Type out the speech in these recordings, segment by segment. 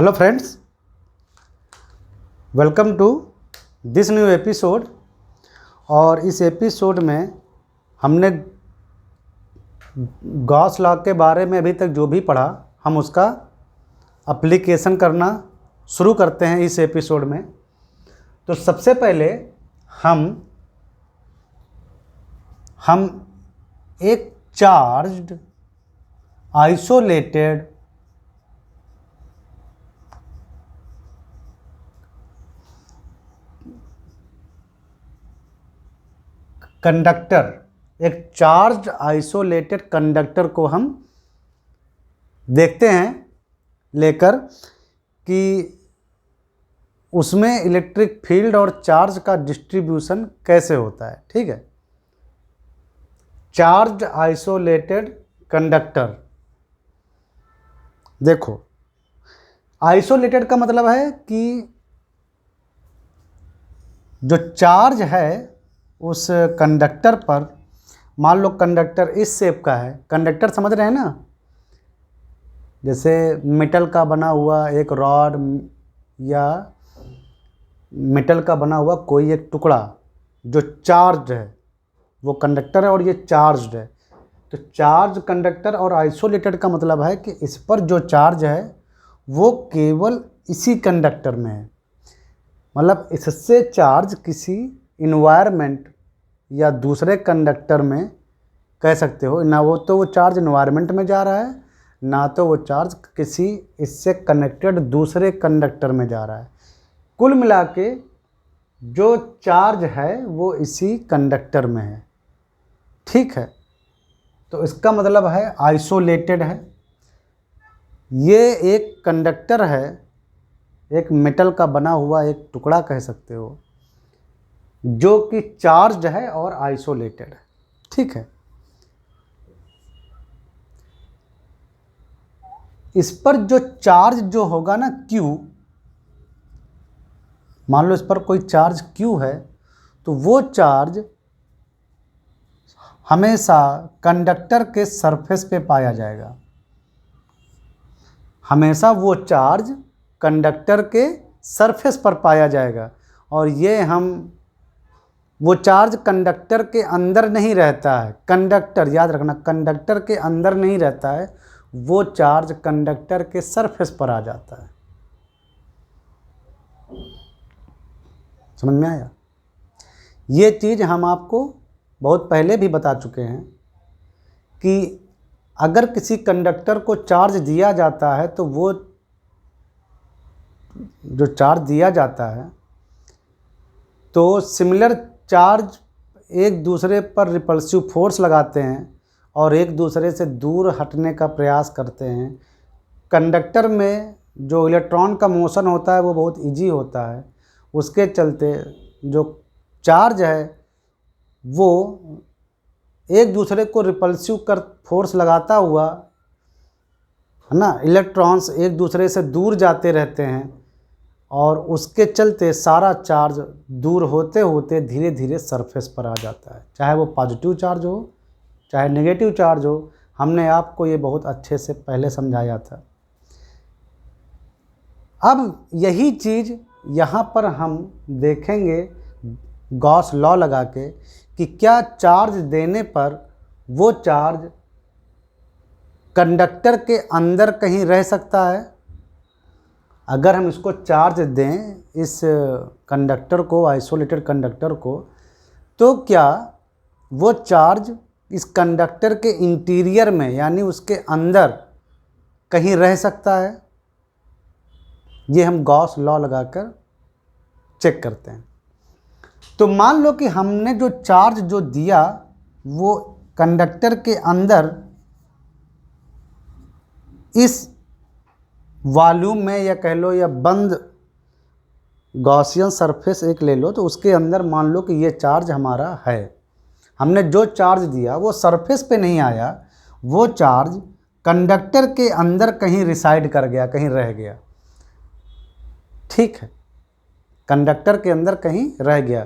Hello friends, welcome to this new episode. और इस episode में हमने गॉस लॉ के बारे में अभी तक जो भी पढ़ा हम उसका एप्लीकेशन करना शुरू करते हैं इस एपिसोड में। तो सबसे पहले हम एक चार्ज्ड आइसोलेटेड कंडक्टर, एक चार्ज आइसोलेटेड कंडक्टर को हम देखते हैं लेकर कि उसमें इलेक्ट्रिक फील्ड और चार्ज का डिस्ट्रीब्यूशन कैसे होता है। ठीक है, चार्ज आइसोलेटेड कंडक्टर। देखो, आइसोलेटेड का मतलब है कि जो चार्ज है उस कंडक्टर पर, मान लो कंडक्टर इस शेप का है। कंडक्टर समझ रहे हैं ना, जैसे मेटल का बना हुआ एक रॉड या मेटल का बना हुआ कोई एक टुकड़ा जो चार्ज है, वो कंडक्टर है और ये चार्ज्ड है। तो चार्ज कंडक्टर और आइसोलेटेड का मतलब है कि इस पर जो चार्ज है वो केवल इसी कंडक्टर में है। मतलब इससे चार्ज किसी इन्वायरमेंट या दूसरे कंडक्टर में कह सकते हो ना, वो तो वो चार्ज इन्वायरमेंट में जा रहा है, ना तो वो चार्ज किसी इससे कनेक्टेड दूसरे कंडक्टर में जा रहा है। कुल मिला के जो चार्ज है वो इसी कंडक्टर में है। ठीक है, तो इसका मतलब है आइसोलेटेड है। ये एक कंडक्टर है, एक मेटल का बना हुआ एक टुकड़ा कह सकते हो, जो कि चार्ज है और आइसोलेटेड है। ठीक है, इस पर जो चार्ज जो होगा ना Q, मान लो इस पर कोई चार्ज Q है, तो वो चार्ज हमेशा कंडक्टर के सरफेस पे पाया जाएगा। हमेशा वो चार्ज कंडक्टर के सरफेस पर पाया जाएगा। और ये वो चार्ज कंडक्टर के अंदर नहीं रहता है। कंडक्टर, याद रखना, कंडक्टर के अंदर नहीं रहता है, वो चार्ज कंडक्टर के सरफेस पर आ जाता है। समझ में आया? ये चीज़ हम आपको बहुत पहले भी बता चुके हैं कि अगर किसी कंडक्टर को चार्ज दिया जाता है तो वो जो चार्ज दिया जाता है तो सिमिलर चार्ज एक दूसरे पर रिपल्सिव फोर्स लगाते हैं और एक दूसरे से दूर हटने का प्रयास करते हैं। कंडक्टर में जो इलेक्ट्रॉन का मोशन होता है वो बहुत इजी होता है, उसके चलते जो चार्ज है वो एक दूसरे को रिपल्सिव कर फोर्स लगाता हुआ, है ना, इलेक्ट्रॉन्स एक दूसरे से दूर जाते रहते हैं और उसके चलते सारा चार्ज दूर होते होते धीरे धीरे सरफेस पर आ जाता है। चाहे वो पॉजिटिव चार्ज हो चाहे नेगेटिव चार्ज हो, हमने आपको ये बहुत अच्छे से पहले समझाया था। अब यही चीज़ यहाँ पर हम देखेंगे गॉस लॉ लगा के कि क्या चार्ज देने पर वो चार्ज कंडक्टर के अंदर कहीं रह सकता है। अगर हम इसको चार्ज दें, इस कंडक्टर को, आइसोलेटेड कंडक्टर को, तो क्या वो चार्ज इस कंडक्टर के इंटीरियर में यानी उसके अंदर कहीं रह सकता है? ये हम गॉस लॉ लगाकर चेक करते हैं। तो मान लो कि हमने जो चार्ज जो दिया वो कंडक्टर के अंदर इस वॉल्यूम में, या कह लो या बंद गॉसियन सरफेस एक ले लो, तो उसके अंदर मान लो कि ये चार्ज हमारा है। हमने जो चार्ज दिया वो सरफेस पे नहीं आया, वो चार्ज कंडक्टर के अंदर कहीं रिसाइड कर गया, कहीं रह गया। ठीक है, कंडक्टर के अंदर कहीं रह गया,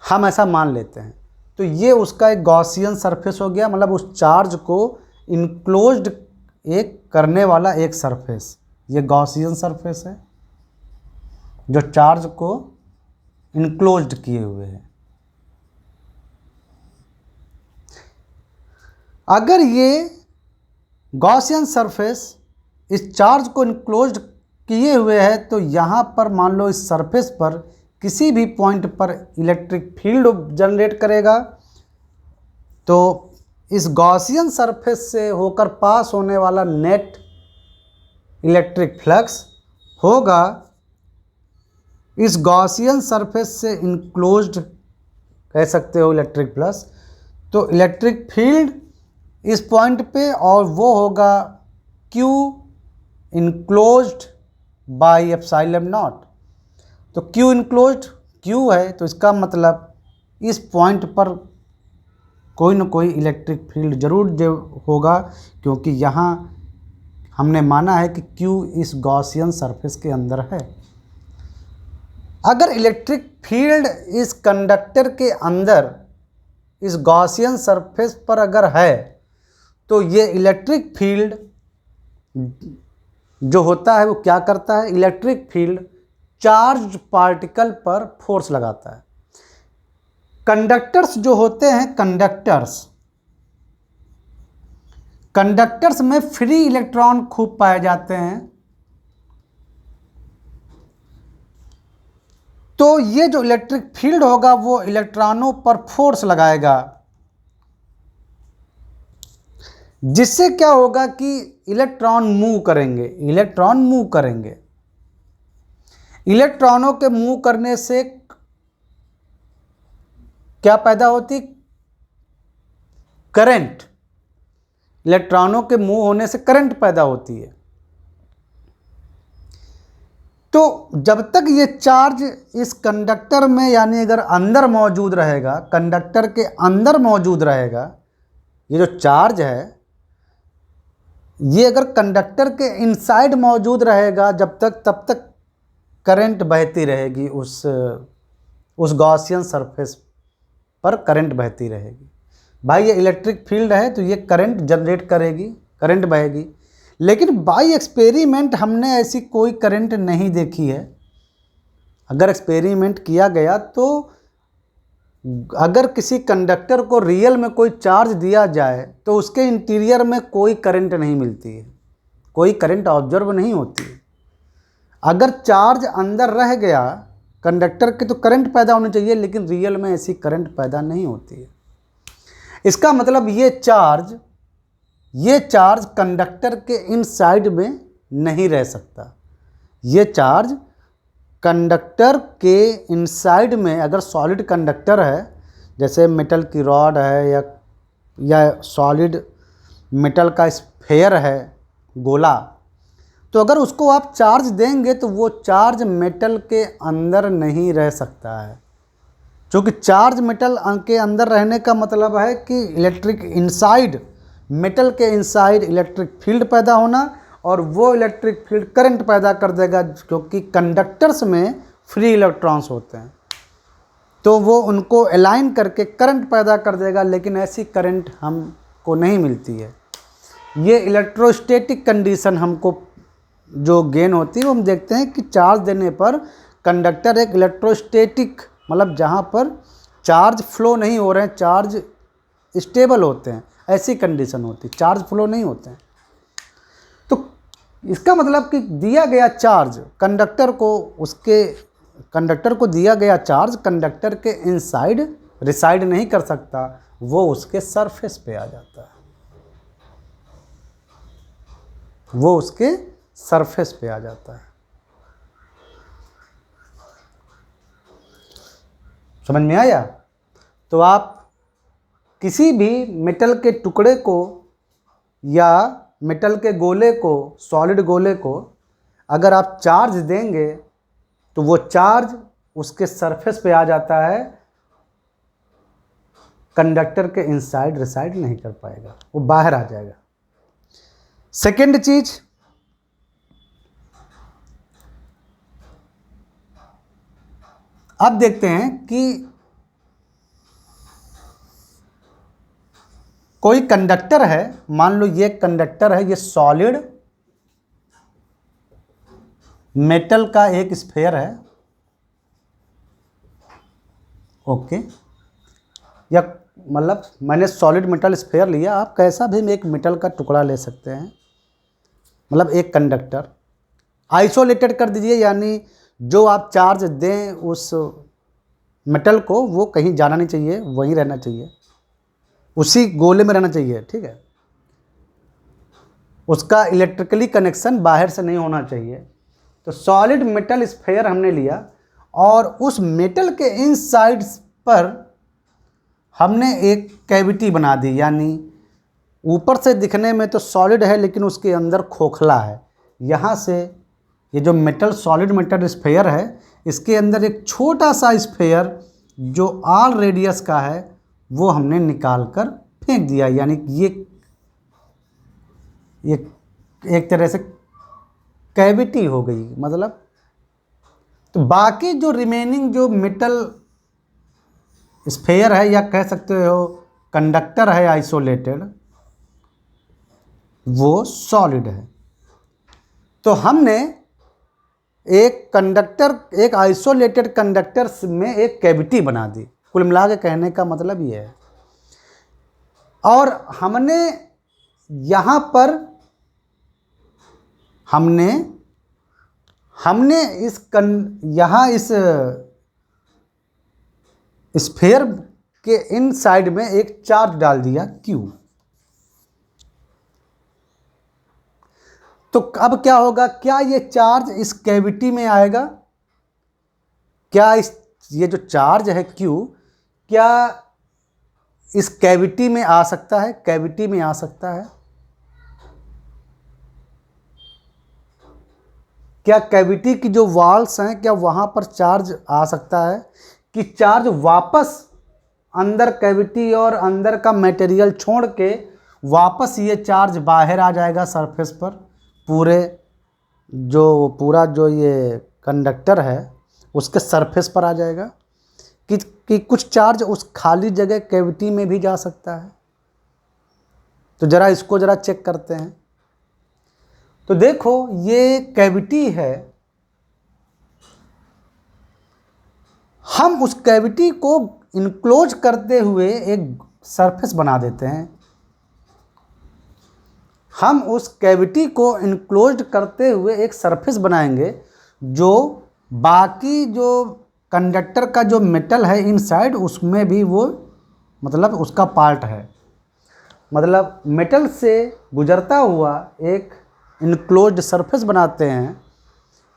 हम ऐसा मान लेते हैं। तो ये उसका एक गॉसियन सरफेस हो गया, मतलब उस चार्ज को इनक्लोज्ड एक करने वाला एक सरफेस। ये गॉसियन सरफेस है जो चार्ज को इनक्लोज्ड किए हुए है। अगर ये गॉसियन सरफेस इस चार्ज को इनक्लोज्ड किए हुए है तो यहाँ पर मान लो इस सरफेस पर किसी भी पॉइंट पर इलेक्ट्रिक फील्ड जनरेट करेगा, तो इस गॉसियन सरफेस से होकर पास होने वाला नेट इलेक्ट्रिक फ्लक्स होगा इस गॉसियन सरफेस से इनक्लोज्ड, कह सकते हो इलेक्ट्रिक फ्लक्स, तो इलेक्ट्रिक फील्ड इस पॉइंट पे, और वो होगा Q enclosed by epsilon not. तो Q इनक्लोज्ड Q है तो इसका मतलब इस पॉइंट पर कोई ना कोई इलेक्ट्रिक फील्ड जरूर होगा, क्योंकि यहाँ हमने माना है कि Q इस गॉसियन सरफेस के अंदर है। अगर इलेक्ट्रिक फील्ड इस कंडक्टर के अंदर इस गॉसियन सरफेस पर अगर है तो ये इलेक्ट्रिक फील्ड जो होता है वो क्या करता है, इलेक्ट्रिक फील्ड चार्ज पार्टिकल पर फोर्स लगाता है। कंडक्टर्स जो होते हैं, कंडक्टर्स में फ्री इलेक्ट्रॉन खूब पाए जाते हैं, तो ये जो इलेक्ट्रिक फील्ड होगा वो इलेक्ट्रॉनों पर फोर्स लगाएगा, जिससे क्या होगा कि इलेक्ट्रॉन मूव करेंगे। इलेक्ट्रॉनों के मूव करने से क्या पैदा होती, करंट। इलेक्ट्रॉनों के मूव होने से करंट पैदा होती है। तो जब तक ये चार्ज इस कंडक्टर में, यानी अगर अंदर मौजूद रहेगा, कंडक्टर के अंदर मौजूद रहेगा, ये जो चार्ज है ये अगर कंडक्टर के इनसाइड मौजूद रहेगा जब तक, तब तक करंट बहती रहेगी, उस गॉसियन सरफेस पर करंट बहती रहेगी। भाई ये इलेक्ट्रिक फील्ड है तो ये करंट जनरेट करेगी, करंट बहेगी। लेकिन बाय एक्सपेरिमेंट हमने ऐसी कोई करंट नहीं देखी है। अगर एक्सपेरिमेंट किया गया तो अगर किसी कंडक्टर को रियल में कोई चार्ज दिया जाए तो उसके इंटीरियर में कोई करंट नहीं मिलती है, कोई करंट ऑब्जर्व नहीं होती है। अगर चार्ज अंदर रह गया कंडक्टर के तो करंट पैदा होनी चाहिए, लेकिन रियल में ऐसी करंट पैदा नहीं होती है। इसका मतलब ये चार्ज कंडक्टर के इनसाइड में नहीं रह सकता। ये चार्ज कंडक्टर के इनसाइड में, अगर सॉलिड कंडक्टर है जैसे मेटल की रॉड है या सॉलिड मेटल का स्फेयर है, गोला, तो अगर उसको आप चार्ज देंगे तो वो चार्ज मेटल के अंदर नहीं रह सकता है। क्योंकि चार्ज मेटल के अंदर रहने का मतलब है कि इलेक्ट्रिक इनसाइड, मेटल के इनसाइड इलेक्ट्रिक फील्ड पैदा होना, और वो इलेक्ट्रिक फील्ड करंट पैदा कर देगा, क्योंकि कंडक्टर्स में फ्री इलेक्ट्रॉन्स होते हैं तो वो उनको अलाइन करके करंट पैदा कर देगा। लेकिन ऐसी करंट हमको नहीं मिलती है। ये इलेक्ट्रोस्टैटिक कंडीशन हमको जो गेन होती है वो हम देखते हैं कि चार्ज देने पर कंडक्टर एक इलेक्ट्रोस्टैटिक, मतलब जहाँ पर चार्ज फ्लो नहीं हो रहे हैं, चार्ज स्टेबल होते हैं, ऐसी कंडीशन होती है, चार्ज फ्लो नहीं होते हैं। तो इसका मतलब कि दिया गया चार्ज कंडक्टर को दिया गया चार्ज कंडक्टर के इनसाइड रिसाइड नहीं कर सकता, वो उसके सरफेस पे आ जाता है, वो उसके सरफेस पे आ जाता है। समझ में आया? तो आप किसी भी मेटल के टुकड़े को या मेटल के गोले को, सॉलिड गोले को अगर आप चार्ज देंगे तो वो चार्ज उसके सरफेस पे आ जाता है, कंडक्टर के इनसाइड रिसाइड नहीं कर पाएगा, वो बाहर आ जाएगा। सेकेंड चीज, अब देखते हैं कि कोई कंडक्टर है, मान लो ये कंडक्टर है, ये सॉलिड मेटल का एक स्फेयर है, ओके, या मतलब मैंने सॉलिड मेटल स्फेयर लिया, आप कैसा भी एक मेटल का टुकड़ा ले सकते हैं, मतलब एक कंडक्टर आइसोलेटेड कर दीजिए, यानी जो आप चार्ज दें उस मेटल को वो कहीं जाना नहीं चाहिए, वहीं रहना चाहिए, उसी गोले में रहना चाहिए, ठीक है। उसका इलेक्ट्रिकली कनेक्शन बाहर से नहीं होना चाहिए। तो सॉलिड मेटल स्फेयर हमने लिया और उस मेटल के इन साइड्स पर हमने एक कैविटी बना दी, यानी ऊपर से दिखने में तो सॉलिड है लेकिन उसके अंदर खोखला है। यहाँ से ये जो मेटल सॉलिड मेटल स्फेयर है, इसके अंदर एक छोटा सा स्फेयर जो आल रेडियस का है वो हमने निकाल कर फेंक दिया, यानी ये एक तरह से कैविटी हो गई। मतलब तो बाकी जो रिमेनिंग जो मेटल स्फेयर है या कह सकते हो कंडक्टर है आइसोलेटेड, वो सॉलिड है। तो हमने एक कंडक्टर, एक आइसोलेटेड कंडक्टर में एक कैविटी बना दी। कुल मिला के कहने का मतलब ये है। और हमने यहाँ पर हमने यहाँ इस स्फेयर के इन साइड में एक चार्ज डाल दिया Q। तो अब क्या होगा, क्या ये चार्ज इस कैविटी में आएगा? क्या ये जो चार्ज है Q, क्या इस कैविटी में आ सकता है? कैविटी में आ सकता है। क्या कैविटी की जो वॉल्स हैं, क्या वहाँ पर चार्ज आ सकता है कि चार्ज वापस अंदर कैविटी और अंदर का मटेरियल छोड़ के वापस ये चार्ज बाहर आ जाएगा सरफेस पर? पूरा जो ये कंडक्टर है उसके सरफेस पर आ जाएगा कि कुछ चार्ज उस खाली जगह कैविटी में भी जा सकता है। तो ज़रा इसको ज़रा चेक करते हैं। तो देखो ये कैविटी है, हम उस कैविटी को इनक्लोज करते हुए एक सरफेस बना देते हैं। हम उस कैविटी को इनक्लोज करते हुए एक सरफेस बनाएंगे जो बाकी जो कंडक्टर का जो मेटल है इनसाइड उसमें भी वो मतलब उसका पार्ट है। मतलब मेटल से गुजरता हुआ एक इनक्लोज्ड सरफेस बनाते हैं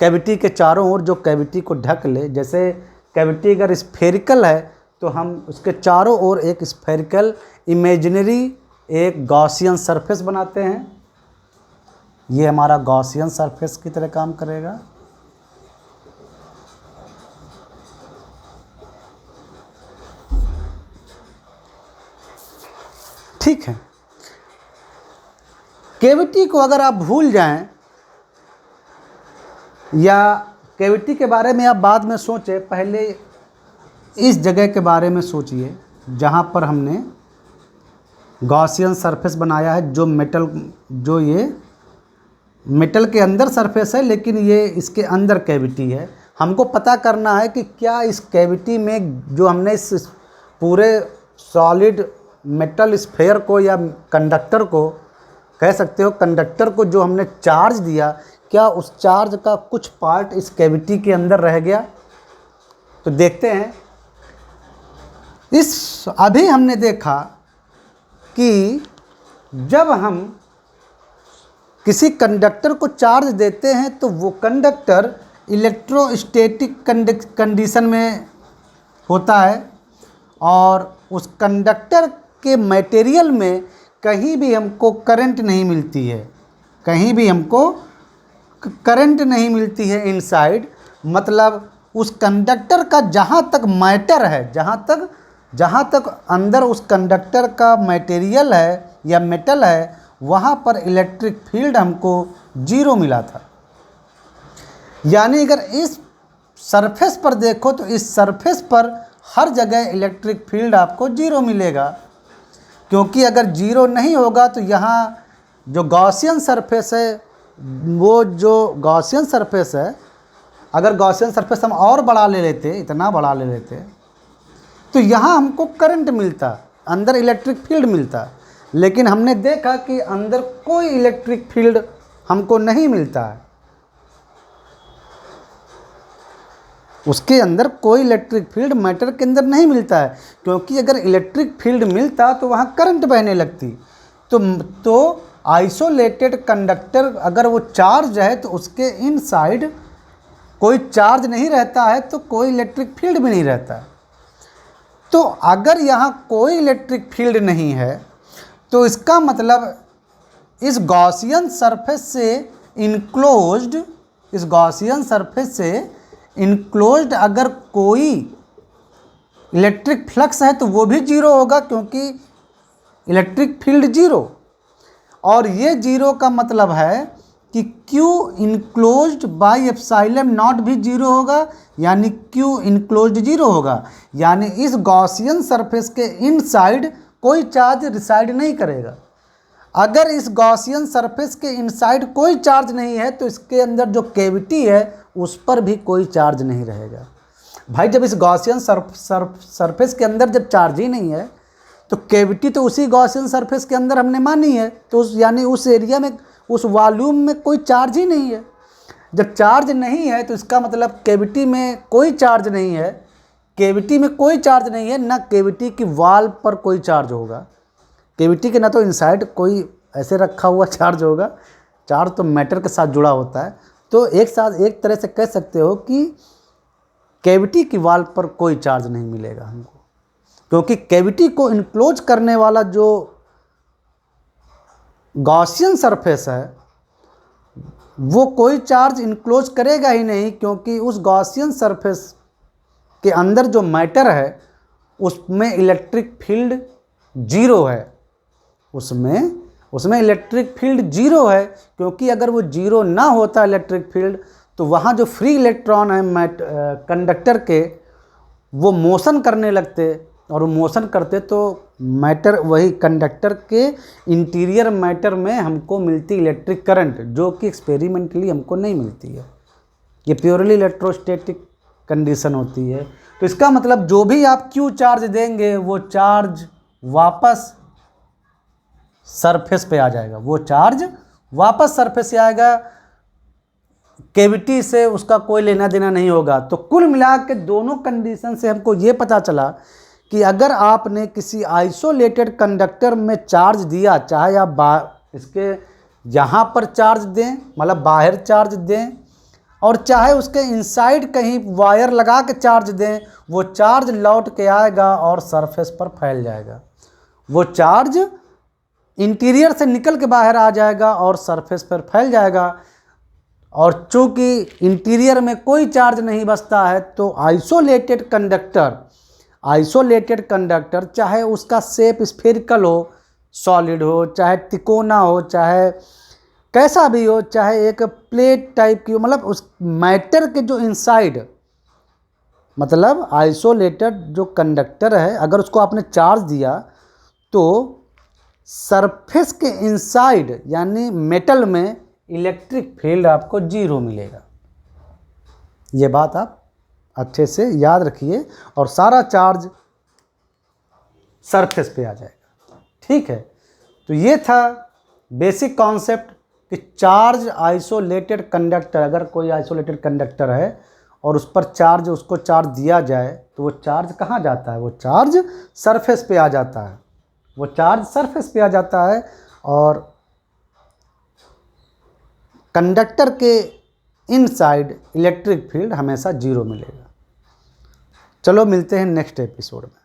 कैविटी के चारों ओर, जो कैविटी को ढक ले। जैसे कैविटी अगर स्फेरिकल है तो हम उसके चारों ओर एक स्फेरिकल इमेजिनरी एक गॉसियन सरफेस बनाते हैं। ये हमारा गॉसियन सरफेस की तरह काम करेगा। ठीक है। कैविटी को अगर आप भूल जाएं या कैविटी के बारे में आप बाद में सोचें, पहले इस जगह के बारे में सोचिए जहाँ पर हमने गॉसियन सरफेस बनाया है, जो ये मेटल के अंदर सरफेस है लेकिन ये इसके अंदर कैविटी है। हमको पता करना है कि क्या इस कैविटी में जो हमने इस पूरे सॉलिड मेटल स्फेयर को या कंडक्टर को कह सकते हो, कंडक्टर को जो हमने चार्ज दिया, क्या उस चार्ज का कुछ पार्ट इस कैविटी के अंदर रह गया? तो देखते हैं। अभी हमने देखा कि जब हम किसी कंडक्टर को चार्ज देते हैं तो वो कंडक्टर इलेक्ट्रोस्टैटिक कंडीशन में होता है और उस कंडक्टर के मटेरियल में कहीं भी हमको करंट नहीं मिलती है, कहीं भी हमको करंट नहीं मिलती है इनसाइड। मतलब उस कंडक्टर का जहाँ तक मैटर है, जहाँ तक अंदर उस कंडक्टर का मटेरियल है या मेटल है, वहाँ पर इलेक्ट्रिक फील्ड हमको 0 मिला था। यानी अगर इस सरफेस पर देखो तो इस सरफेस पर हर जगह इलेक्ट्रिक फील्ड आपको 0 मिलेगा, क्योंकि अगर 0 नहीं होगा तो यहाँ जो गॉसियन सरफेस है, वो जो गॉसियन सरफेस है अगर गॉसियन सरफेस हम और बड़ा ले लेते, इतना बड़ा ले लेते, तो यहाँ हमको करंट मिलता, अंदर इलेक्ट्रिक फील्ड मिलता, लेकिन हमने देखा कि अंदर कोई इलेक्ट्रिक फील्ड हमको नहीं मिलता है। उसके अंदर कोई इलेक्ट्रिक फील्ड मैटर के अंदर नहीं मिलता है, क्योंकि अगर इलेक्ट्रिक फील्ड मिलता तो वहाँ करंट बहने लगती। तो आइसोलेटेड कंडक्टर अगर वो चार्ज है तो उसके इनसाइड कोई चार्ज नहीं रहता है, तो कोई इलेक्ट्रिक फील्ड भी नहीं रहता है। तो अगर यहाँ कोई इलेक्ट्रिक फील्ड नहीं है तो इसका मतलब इस गॉसियन सरफेस से इनक्लोज्ड, इस गॉसियन सरफेस से इनक्लोज्ड अगर कोई इलेक्ट्रिक फ्लक्स है तो वो भी जीरो होगा, क्योंकि इलेक्ट्रिक फील्ड जीरो। और ये जीरो का मतलब है कि Q enclosed by epsilon not भी जीरो होगा, यानी Q इनक्लोज्ड जीरो होगा, यानी इस गॉसियन सरफेस के इनसाइड कोई चार्ज रिसाइड नहीं करेगा। अगर इस गॉसियन सरफेस के इनसाइड कोई चार्ज नहीं है तो इसके अंदर जो कैविटी है उस पर भी कोई चार्ज नहीं रहेगा। भाई जब इस गॉसियन सरफेस के अंदर जब चार्ज ही नहीं है तो कैविटी तो उसी गॉसियन सरफेस के अंदर हमने मानी है, तो यानी उस एरिया में, उस वॉल्यूम में कोई चार्ज ही नहीं है। जब चार्ज नहीं है तो इसका मतलब कैविटी में कोई चार्ज नहीं है, कैविटी में कोई चार्ज नहीं है, ना कैविटी की वॉल पर कोई चार्ज होगा। कैविटी के ना तो इनसाइड कोई ऐसे रखा हुआ चार्ज होगा, चार्ज तो मैटर के साथ जुड़ा होता है। तो एक तरह से कह सकते हो कि कैविटी की वॉल पर कोई चार्ज नहीं मिलेगा हमको, क्योंकि कैविटी को इनक्लोज करने वाला जो गॉसियन सरफेस है वो कोई चार्ज इनक्लोज करेगा ही नहीं, क्योंकि उस गॉसियन सरफेस के अंदर जो मैटर है उसमें इलेक्ट्रिक फील्ड जीरो है, उसमें इलेक्ट्रिक फील्ड जीरो है। क्योंकि अगर वो जीरो ना होता इलेक्ट्रिक फील्ड तो वहाँ जो फ्री इलेक्ट्रॉन है कंडक्टर के, वो मोशन करने लगते, और वो मोशन करते तो मैटर, वही कंडक्टर के इंटीरियर मैटर में हमको मिलती इलेक्ट्रिक करंट, जो कि एक्सपेरिमेंटली हमको नहीं मिलती है। ये प्योरली इलेक्ट्रोस्टैटिक कंडीशन होती है। तो इसका मतलब जो भी आप Q चार्ज देंगे वो चार्ज वापस सरफेस पे आ जाएगा, वो चार्ज वापस सरफेस से आएगा, कैविटी से उसका कोई लेना देना नहीं होगा। तो कुल मिला के दोनों कंडीशन से हमको ये पता चला कि अगर आपने किसी आइसोलेटेड कंडक्टर में चार्ज दिया, चाहे आप इसके यहाँ पर चार्ज दें, मतलब बाहर चार्ज दें, और चाहे उसके इनसाइड कहीं वायर लगा के चार्ज दें, वो चार्ज लौट के आएगा और सरफेस पर फैल जाएगा। वो चार्ज इंटीरियर से निकल के बाहर आ जाएगा और सरफेस पर फैल जाएगा। और चूँकि इंटीरियर में कोई चार्ज नहीं बचता है तो आइसोलेटेड कंडक्टर चाहे उसका शेप स्फेरिकल हो, सॉलिड हो, चाहे तिकोना हो, चाहे कैसा भी हो, चाहे एक प्लेट टाइप की हो, मतलब उस मैटर के जो इनसाइड, मतलब आइसोलेटेड जो कंडक्टर है अगर उसको आपने चार्ज दिया तो सरफेस के इनसाइड यानी मेटल में इलेक्ट्रिक फील्ड आपको जीरो मिलेगा। ये बात आप अच्छे से याद रखिए और सारा चार्ज सरफेस पे आ जाएगा। ठीक है, तो ये था बेसिक कॉन्सेप्ट कि चार्ज आइसोलेटेड कंडक्टर, अगर कोई आइसोलेटेड कंडक्टर है और उस पर चार्ज, उसको चार्ज दिया जाए तो वो चार्ज कहाँ जाता है, वो चार्ज सरफेस पे आ जाता है, वो चार्ज सरफेस पे आ जाता है और कंडक्टर के इनसाइड इलेक्ट्रिक फील्ड हमेशा जीरो मिलेगा। चलो मिलते हैं नेक्स्ट एपिसोड में।